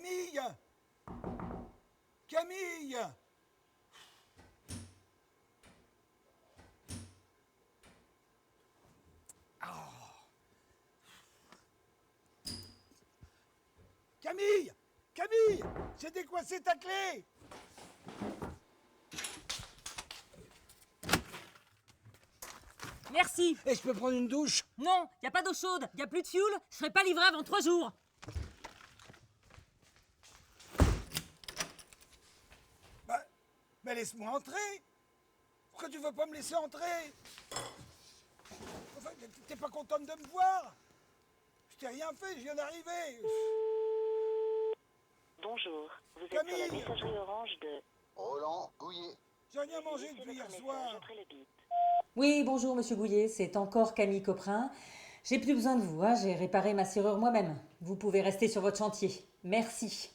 Camille! Camille! Camille! Camille! J'ai décoincé ta clé! Merci. Et je peux prendre une douche? Non, y a pas d'eau chaude, y a plus de fioul, je serai pas livré avant 3 jours. Mais laisse-moi entrer! Pourquoi tu veux pas me laisser entrer? Enfin, t'es pas contente de me voir? Je t'ai rien fait, je viens d'arriver. Bonjour, vous êtes Camille. sur la messagerie orange de... Roland Gouillet. J'ai rien mangé Laissez depuis votre hier message soir. après le bip. Oui, bonjour Monsieur Gouillet, c'est encore Camille Coprin. J'ai plus besoin de vous, hein, j'ai réparé ma serrure moi-même. Vous pouvez rester sur votre chantier. Merci.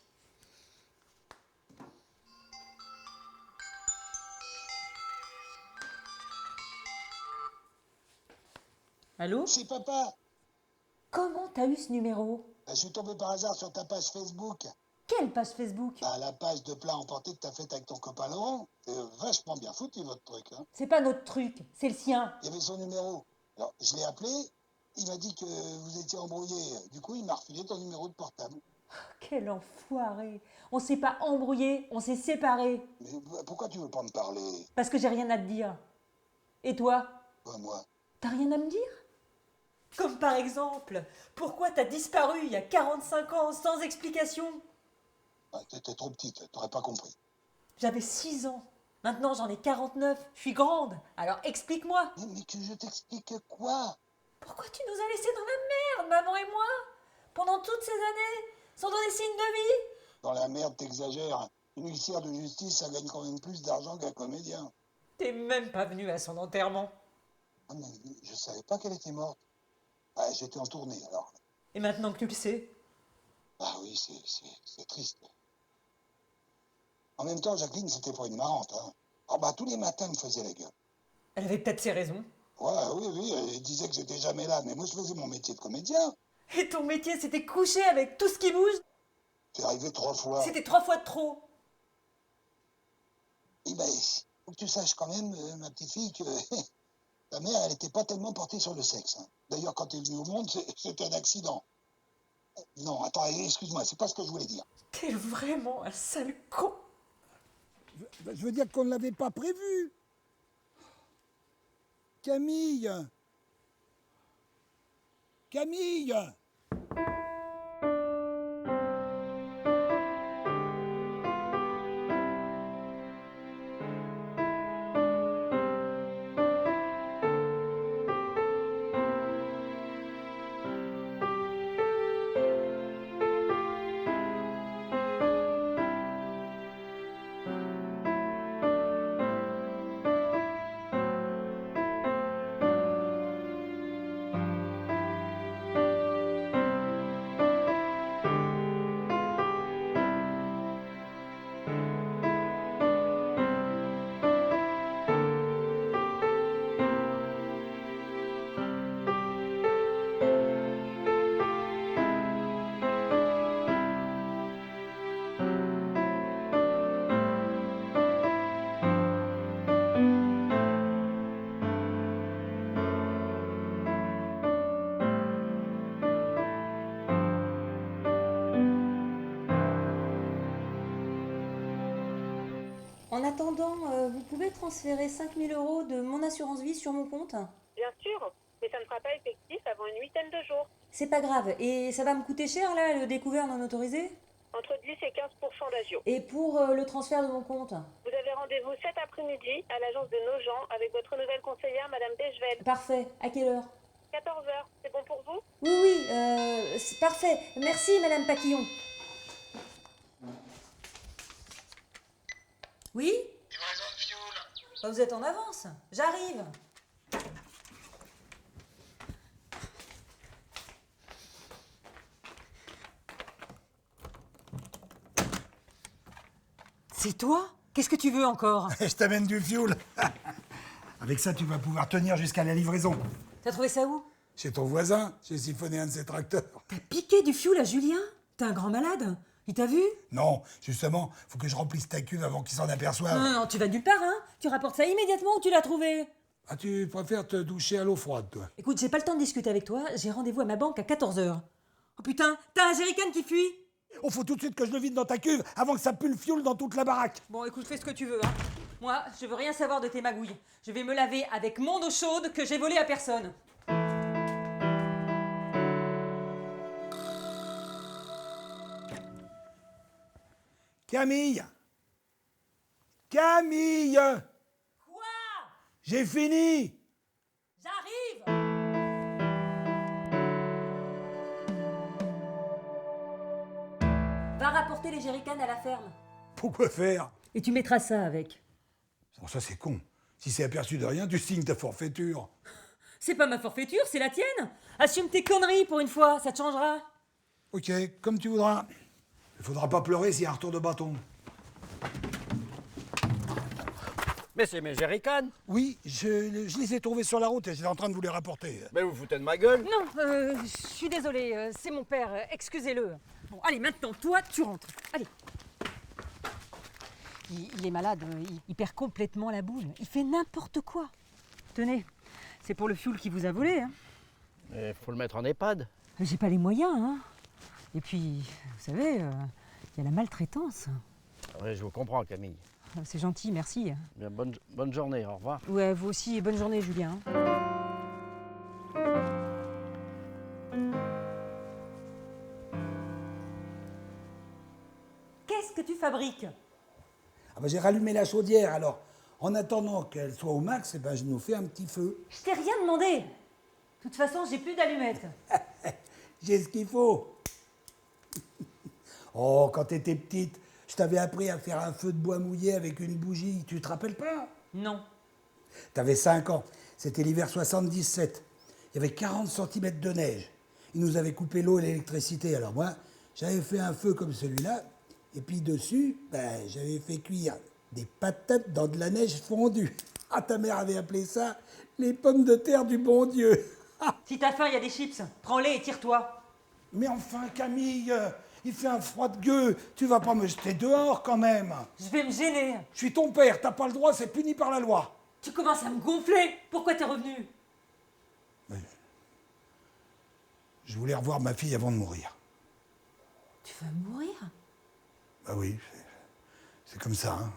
Allô? C'est papa. Comment t'as eu ce numéro? Je suis tombé par hasard sur ta page Facebook. Quelle page Facebook? La page de plats emportés que t'as faite avec ton copain Laurent. C'est vachement bien foutu votre truc. Hein. C'est pas notre truc, c'est le sien. Il y avait son numéro. Alors, je l'ai appelé. Il m'a dit que vous étiez embrouillés. Du coup, il m'a refilé ton numéro de portable. Quel enfoiré. On s'est pas embrouillé, on s'est séparés. Mais pourquoi tu veux pas me parler? Parce que j'ai rien à te dire. Et toi? Moi. T'as rien à me dire? Comme par exemple, pourquoi t'as disparu il y a 45 ans sans explication? T'étais trop petite, t'aurais pas compris. J'avais 6 ans. Maintenant j'en ai 49. Je suis grande. Alors explique-moi. Mais que je t'explique quoi? Pourquoi tu nous as laissés dans la merde, maman et moi? Pendant toutes ces années, sans donner signe de vie? Dans la merde, t'exagères. Une huissière de justice, ça gagne quand même plus d'argent qu'un comédien. T'es même pas venu à son enterrement. Ah, mais je savais pas qu'elle était morte. J'étais en tournée, alors. Et maintenant que tu le sais? Ah oui, c'est triste. En même temps, Jacqueline, c'était pas une marrante, hein. Tous les matins, elle me faisait la gueule. Elle avait peut-être ses raisons. Ouais, oui, elle disait que j'étais jamais là, mais moi, je faisais mon métier de comédien. Et ton métier, c'était coucher avec tout ce qui bouge? C'est arrivé 3 fois. C'était 3 fois de trop. Et faut que tu saches quand même, ma petite fille, que ta mère, elle était pas tellement portée sur le sexe. Hein. D'ailleurs, quand elle est venue au monde, c'était un accident. Non, attends, excuse-moi, c'est pas ce que je voulais dire. T'es vraiment un sale con. Je veux dire qu'on ne l'avait pas prévu. Camille! Camille! En attendant, vous pouvez transférer 5 000 € de mon assurance vie sur mon compte? Bien sûr, mais ça ne sera pas effectif avant une 8aine de jours. C'est pas grave. Et ça va me coûter cher, là, le découvert non autorisé? Entre 10 et 15% d'agio. Et pour le transfert de mon compte? Vous avez rendez-vous cet après-midi à l'agence de Nogent avec votre nouvelle conseillère, Madame Deschvel. Parfait. À quelle heure? 14h, c'est bon pour vous? Oui, c'est parfait. Merci, Madame Paquillon. Oui? Livraison de fioul. Vous êtes en avance. J'arrive. C'est toi? Qu'est-ce que tu veux encore? Je t'amène du fioul. Avec ça, tu vas pouvoir tenir jusqu'à la livraison. T'as trouvé ça où? Chez ton voisin, j'ai siphonné un de ses tracteurs. T'as piqué du fioul à Julien? T'es un grand malade? Il t'a vu? Non, justement, faut que je remplisse ta cuve avant qu'ils s'en aperçoivent. Non, non, tu vas nulle part, hein? Tu rapportes ça immédiatement où tu l'as trouvé? Ah, tu préfères te doucher à l'eau froide, toi? Écoute, j'ai pas le temps de discuter avec toi, j'ai rendez-vous à ma banque à 14h. Oh putain, t'as un jerrycan qui fuit? Oh, faut tout de suite que je le vide dans ta cuve avant que ça pue le fioul dans toute la baraque. Bon, écoute, fais ce que tu veux, hein. Moi, je veux rien savoir de tes magouilles. Je vais me laver avec mon eau chaude que j'ai volée à personne. Camille! Camille! Quoi? J'ai fini! J'arrive! Va rapporter les jerrycans à la ferme. Pourquoi faire? Et tu mettras ça avec. Bon, ça c'est con. Si c'est aperçu de rien, tu signes ta forfaiture. C'est pas ma forfaiture, c'est la tienne. Assume tes conneries pour une fois, ça te changera. Ok, comme tu voudras. Il faudra pas pleurer s'il y a un retour de bâton. Mais c'est mes jerrycans. Oui, je les ai trouvés sur la route et j'étais en train de vous les rapporter. Mais vous foutez de ma gueule. Non, je suis désolée, c'est mon père, excusez-le. Bon, allez, maintenant, toi, tu rentres. Allez. Il est malade, il perd complètement la boule. Il fait n'importe quoi. Tenez, c'est pour le fioul qui vous a volé, hein. Mais faut le mettre en EHPAD. J'ai pas les moyens, hein. Et puis, vous savez, il y a la maltraitance. Oui, je vous comprends, Camille. C'est gentil, merci. Bien, bonne journée, au revoir. Ouais, vous aussi, bonne journée, Julien. Qu'est-ce que tu fabriques? Ah bah, j'ai rallumé la chaudière, alors en attendant qu'elle soit au max, eh ben, je nous fais un petit feu. Je t'ai rien demandé. De toute façon, j'ai plus d'allumettes. J'ai ce qu'il faut. Oh, quand t'étais petite, je t'avais appris à faire un feu de bois mouillé avec une bougie, tu te rappelles pas? Non. T'avais 5 ans, c'était l'hiver 77. Il y avait 40 cm de neige. Ils nous avaient coupé l'eau et l'électricité. Alors moi, j'avais fait un feu comme celui-là, et puis dessus, ben, j'avais fait cuire des patates dans de la neige fondue. Ah, ta mère avait appelé ça les pommes de terre du bon Dieu. Si t'as faim, il y a des chips. Prends-les et tire-toi. Mais enfin, Camille, il fait un froid de gueux. Tu vas pas me jeter dehors quand même. Je vais me gêner. Je suis ton père, t'as pas le droit, c'est puni par la loi. Tu commences à me gonfler. Pourquoi t'es revenu? Je voulais revoir ma fille avant de mourir. Tu vas mourir? Bah oui, c'est comme ça, hein.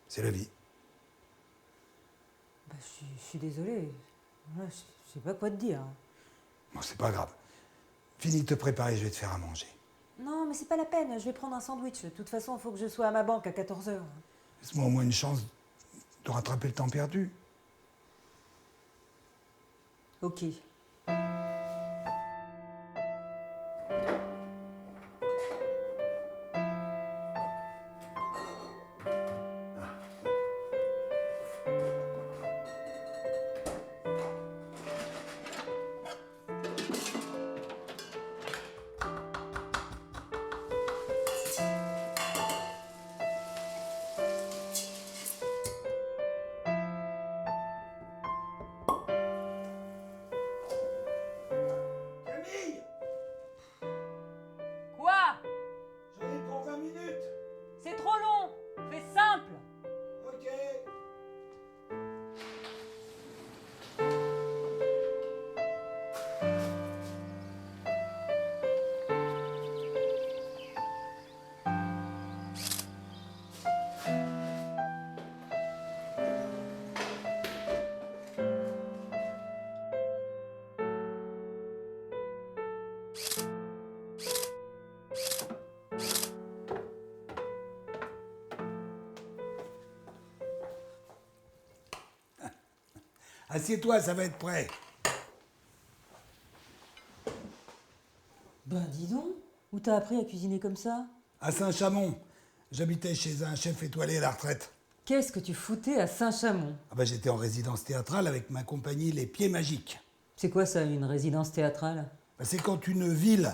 C'est la vie. Bah, je suis désolée. Ouais, je sais pas quoi te dire. Bon, c'est pas grave. Finis de te préparer, je vais te faire à manger. Non, mais c'est pas la peine. Je vais prendre un sandwich. De toute façon, il faut que je sois à ma banque à 14h. Laisse-moi au moins une chance de rattraper le temps perdu. Ok. Camille, Quoi? j'en ai pour 20 minutes. C'est trop long. Fais simple. Ok. Assieds-toi, ça va être prêt. Ben dis donc. Où t'as appris à cuisiner comme ça? À Saint-Chamond, j'habitais chez un chef étoilé à la retraite. Qu'est-ce que tu foutais à Saint-Chamond? Ah bah, j'étais en résidence théâtrale avec ma compagnie Les Pieds Magiques. C'est quoi ça, une résidence théâtrale? Bah, c'est quand une ville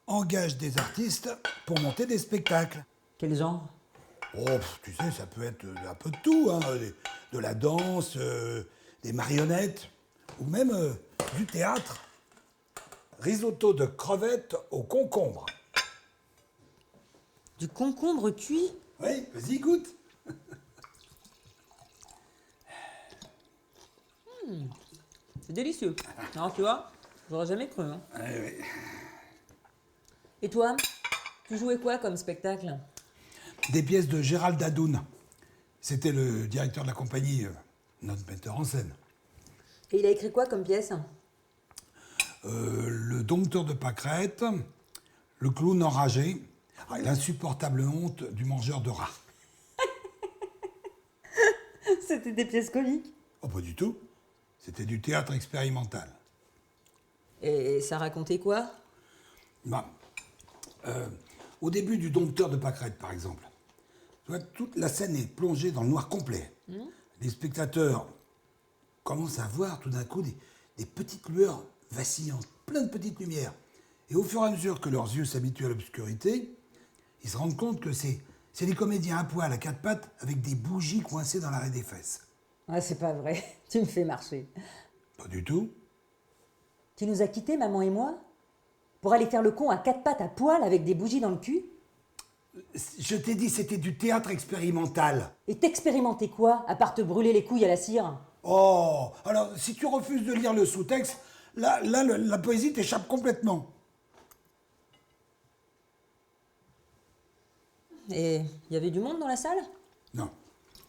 engage des artistes pour monter des spectacles. Quel genre? Oh, tu sais, ça peut être un peu de tout, hein, de la danse, des marionnettes, ou même du théâtre. Risotto de crevettes au concombre. Du concombre cuit? Oui, vas-y, goûte. C'est délicieux. Alors tu vois, j'aurais jamais cru. Hein. Ouais, ouais. Et toi, tu jouais quoi comme spectacle? Des pièces de Gérald Dadoun. C'était le directeur de la compagnie, notre metteur en scène. Et il a écrit quoi comme pièce? Le dompteur de pâquerettes, le clown enragé, et l'insupportable honte du mangeur de rats. C'était des pièces comiques. Oh, pas du tout. C'était du théâtre expérimental. Et ça racontait quoi? Bah, au début du dompteur de pâquerettes, par exemple, tu vois, toute la scène est plongée dans le noir complet. Les spectateurs commencent à voir tout d'un coup des petites lueurs vacillantes, plein de petites lumières. Et au fur et à mesure que leurs yeux s'habituent à l'obscurité, ils se rendent compte que c'est des comédiens à poil, à quatre pattes, avec des bougies coincées dans l'arrêt des fesses. Ah, c'est pas vrai. Tu me fais marcher. Pas du tout. Tu nous as quittés, maman et moi? Pour aller faire le con à quatre pattes à poil avec des bougies dans le cul? Je t'ai dit, c'était du théâtre expérimental. Et t'expérimenter quoi, à part te brûler les couilles à la cire? Oh, alors si tu refuses de lire le sous-texte, là, la poésie t'échappe complètement. Et il y avait du monde dans la salle? Non,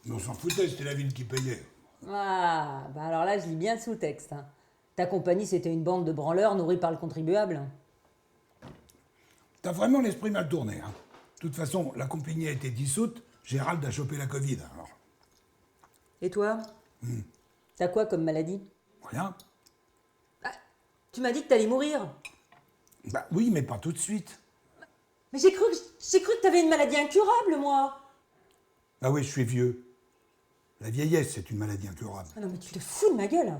mais on s'en foutait, c'était la ville qui payait. Ah, bah alors là, je lis bien le sous-texte. Hein. Ta compagnie, c'était une bande de branleurs nourris par le contribuable. T'as vraiment l'esprit mal tourné. Hein. De toute façon, la compagnie a été dissoute, Gérald a chopé la Covid. Alors, Et toi? T'as quoi comme maladie? rien. Tu m'as dit que t'allais mourir. Bah oui, mais pas tout de suite. Mais j'ai cru que t'avais une maladie incurable, moi. Ah oui, je suis vieux. La vieillesse, c'est une maladie incurable. Ah non, mais tu te fous de ma gueule.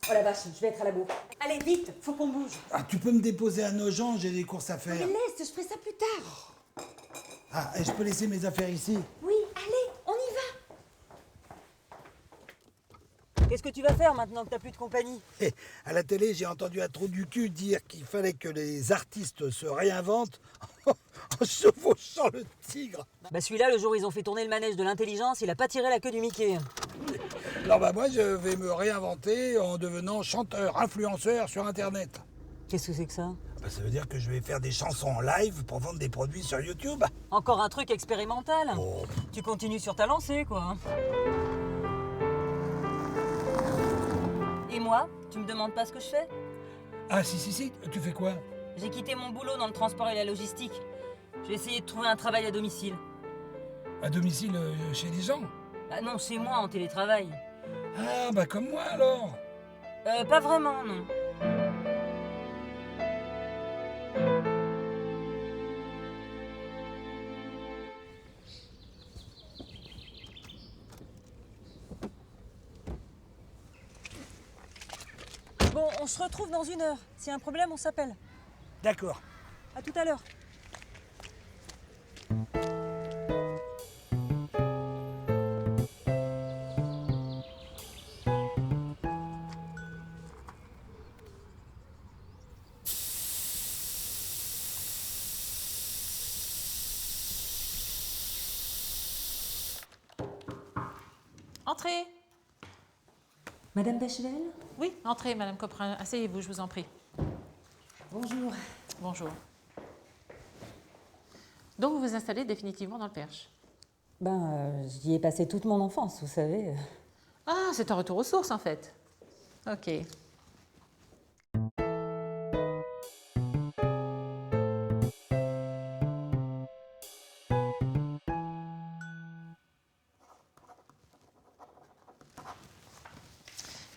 Oh la vache, je vais être à la bourre. Allez, vite, faut qu'on bouge. Ah, tu peux me déposer à Nogent, j'ai des courses à Mais faire. laisse, je ferai ça plus tard. Ah, et je peux laisser mes affaires ici? Oui, allez, on y va. Qu'est-ce que tu vas faire maintenant que t'as plus de compagnie? Eh, à la télé, j'ai entendu un trou du cul dire qu'il fallait que les artistes se réinventent en chevauchant le tigre. Bah celui-là, le jour où ils ont fait tourner le manège de l'intelligence, il a pas tiré la queue du Mickey. Alors bah moi, je vais me réinventer en devenant chanteur, influenceur sur Internet. Qu'est-ce que c'est que ça? Bah, ça veut dire que je vais faire des chansons en live pour vendre des produits sur YouTube. Encore un truc expérimental. Oh. Tu continues sur ta lancée, quoi. Et moi, tu me demandes pas ce que je fais? Ah si, tu fais quoi? J'ai quitté mon boulot dans le transport et la logistique. J'ai essayé de trouver un travail à domicile. À domicile chez les gens? Ah non, chez moi, en télétravail. Ah bah comme moi alors. Pas vraiment, non. Bon, on se retrouve dans 1 heure. S'il y a un problème, on s'appelle. D'accord. À tout à l'heure. Entrez. Madame Bechevel? Oui, entrez, Madame Coprin. Asseyez-vous, je vous en prie. Bonjour. Bonjour. Donc, vous vous installez définitivement dans le Perche. J'y ai passé toute mon enfance, vous savez. Ah, c'est un retour aux sources, en fait. Ok.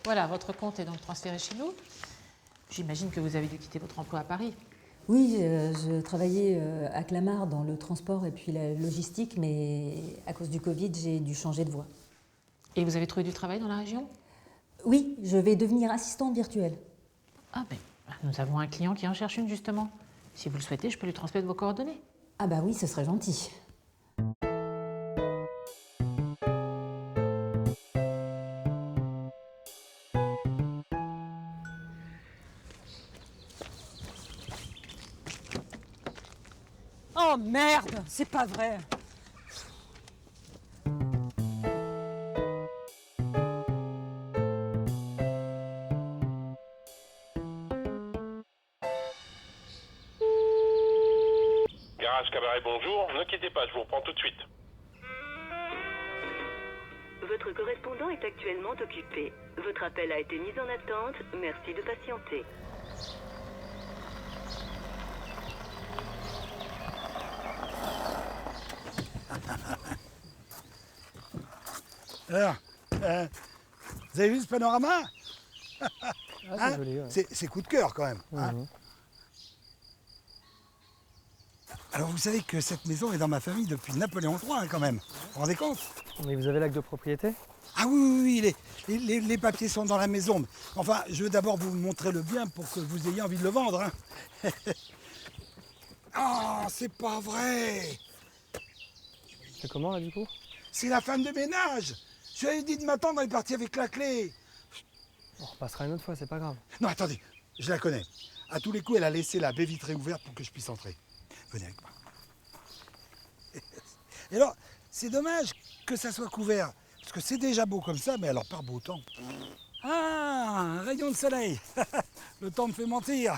Voilà, votre compte est donc transféré chez nous. J'imagine que vous avez dû quitter votre emploi à Paris. Oui, je travaillais à Clamart dans le transport et puis la logistique, mais à cause du Covid, j'ai dû changer de voie. Et vous avez trouvé du travail dans la région? Oui, je vais devenir assistante virtuelle. Ah ben, nous avons un client qui en cherche une, justement. Si vous le souhaitez, je peux lui transmettre vos coordonnées. Ah bah oui, ce serait gentil. Oh merde, c'est pas vrai. Garage Cabaret, bonjour. Ne quittez pas, je vous reprends tout de suite. Votre correspondant est actuellement occupé. Votre appel a été mis en attente. Merci de patienter. Alors, vous avez vu ce panorama? Ah, c'est Hein? joli, ouais. C'est coup de cœur quand même. Hein. Mhm. Alors vous savez que cette maison est dans ma famille depuis Napoléon III hein, quand même. Vous vous rendez compte? Mais vous avez l'acte de propriété? Ah oui, oui, oui, les papiers sont dans la maison. Enfin, je veux d'abord vous montrer le bien pour que vous ayez envie de le vendre. Hein. Oh, c'est pas vrai! C'est comment là du coup? C'est la femme de ménage! Je lui avais dit de m'attendre, elle est partie avec la clé. On repassera une autre fois, c'est pas grave. Non, attendez, je la connais. À tous les coups, elle a laissé la baie vitrée ouverte pour que je puisse entrer. Venez avec moi. Et alors, c'est dommage que ça soit couvert. Parce que c'est déjà beau comme ça, mais alors par beau temps. Ah, un rayon de soleil. Le temps me fait mentir.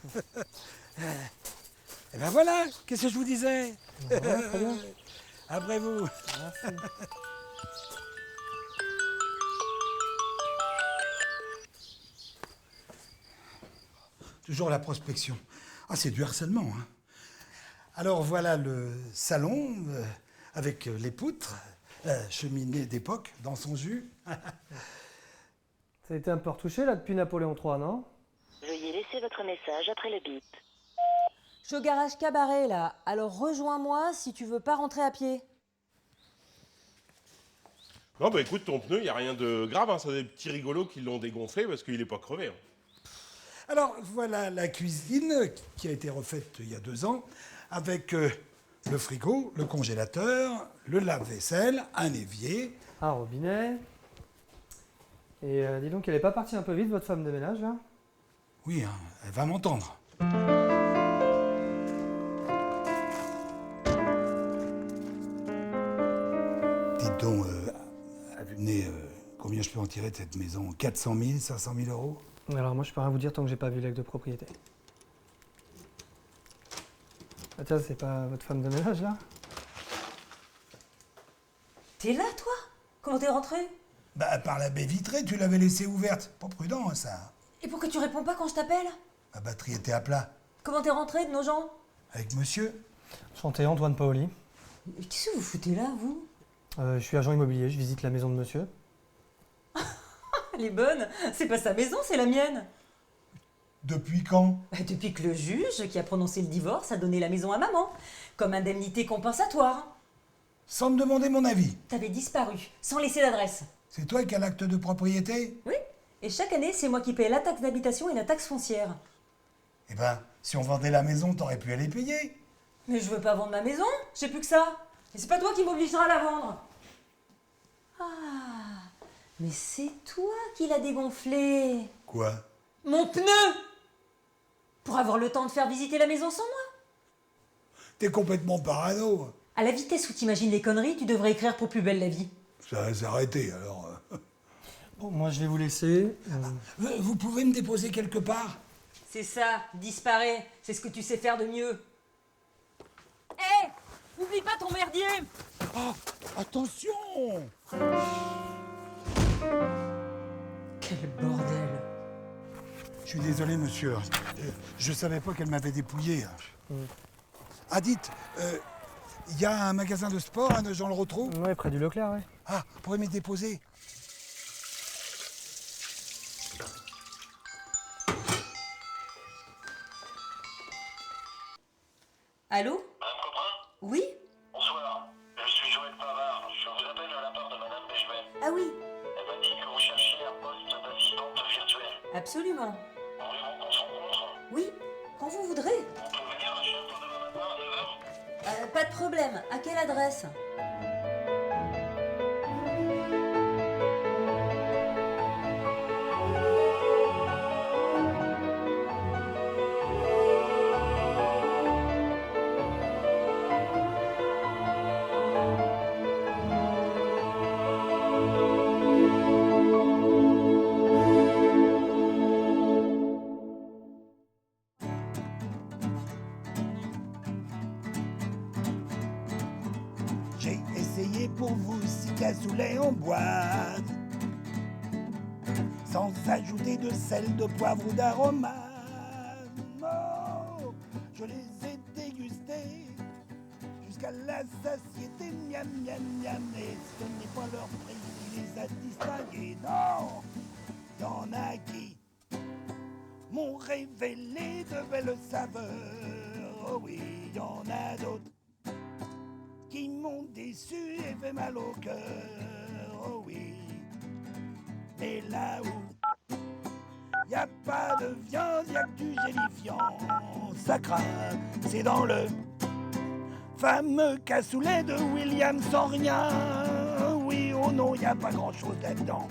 Et ben voilà, qu'est-ce que je vous disais? Ouais, très bien. Après vous. Merci. Toujours la prospection. Ah, c'est du harcèlement. Hein. Alors voilà le salon avec les poutres, cheminée d'époque dans son jus. Ça a été un peu retouché là depuis Napoléon III, non? Veuillez laisser votre message après le bip. Je suis au garage Cabaret là, alors rejoins-moi si tu veux pas rentrer à pied. Non, bah écoute, ton pneu, il n'y a rien de grave. Hein. C'est des petits rigolos qui l'ont dégonflé parce qu'il n'est pas crevé. Hein. Alors voilà la cuisine qui a été refaite il y a 2 ans avec le frigo, le congélateur, le lave-vaisselle, un évier. Un robinet. Et dis donc, elle est pas partie un peu vite, votre femme de ménage, là? Oui, hein, elle va m'entendre. Dites donc, à vue de nez, combien je peux en tirer de cette maison? 400 000, 500 000 euros? Alors moi, je peux rien vous dire tant que j'ai pas vu l'acte de propriété. Ah tiens, c'est pas votre femme de ménage, là? T'es là toi? Comment t'es rentré? Bah, par la baie vitrée, tu l'avais laissée ouverte. Pas prudent, hein, ça. Et pourquoi tu réponds pas quand je t'appelle? Ma batterie était à plat. Comment t'es rentré de nos gens? Avec monsieur? Chanté Antoine Paoli. Mais qu'est-ce que vous foutez là, vous? Je suis agent immobilier, je visite la maison de monsieur. Elle est bonne, c'est pas sa maison, c'est la mienne. Depuis quand? Bah, depuis que le juge qui a prononcé le divorce a donné la maison à maman, comme indemnité compensatoire. Sans me demander mon avis. T'avais disparu, sans laisser d'adresse. C'est toi qui as l'acte de propriété? Oui, et chaque année, c'est moi qui paye la taxe d'habitation et la taxe foncière. Eh ben, si on vendait la maison, t'aurais pu aller payer. Mais je veux pas vendre ma maison, j'ai plus que ça. Et c'est pas toi qui m'obligera à la vendre. Ah, mais c'est toi qui l'as dégonflé. Quoi? Mon pneu! Pour avoir le temps de faire visiter la maison sans moi. T'es complètement parano. À la vitesse où t'imagines les conneries, tu devrais écrire pour Plus belle la vie. Ça va s'arrêter, alors. Bon, moi, je vais vous laisser. Vous pouvez me déposer quelque part? C'est ça, disparaît. C'est ce que tu sais faire de mieux. Hé! N'oublie pas ton merdier! Oh, attention! Quel bordel! Je suis désolé, monsieur. Je savais pas qu'elle m'avait dépouillé. Ah, dites, il y a un magasin de sport à Nogent-le-Rotrou? Ouais, près du Leclerc, ouais. Ah, vous pourrez me déposer? Allô? Madame Coprin? Oui? Bonsoir. Je suis Joël Pavard. Je vous appelle de la part de Madame Béchevel. Ah oui, Elle m'a dit que vous cherchiez un poste d'assistante virtuelle. absolument. Voulez-vous qu'on se rencontre? Oui, quand vous voudrez. On peut venir à Château demain matin à 9h? Pas de problème. À quelle adresse? travailler pour vous, 6 cassoulets en boîte. Sans ajouter de sel, de poivre ou d'aromates. Oh, je les ai dégustés jusqu'à la satiété, miam, miam, miam. Et ce n'est pas leur prix qui les a distingués, non. Y en a qui m'ont révélé de belles saveurs. Oh oui, y en a d'autres qui m'ont déçu et fait mal au cœur. Oh oui, mais là où y a pas de viande, y a que du gélifiant. Ça craint, c'est dans le fameux cassoulet de William sans rien. Oui, oh non, y a pas grand chose là-dedans.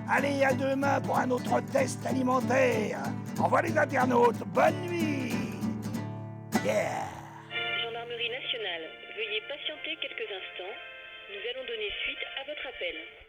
Allez, à demain pour un autre test alimentaire. Au revoir les internautes, bonne nuit. Yeah. Gendarmerie nationale, veuillez patienter quelques instants. Nous allons donner suite à votre appel.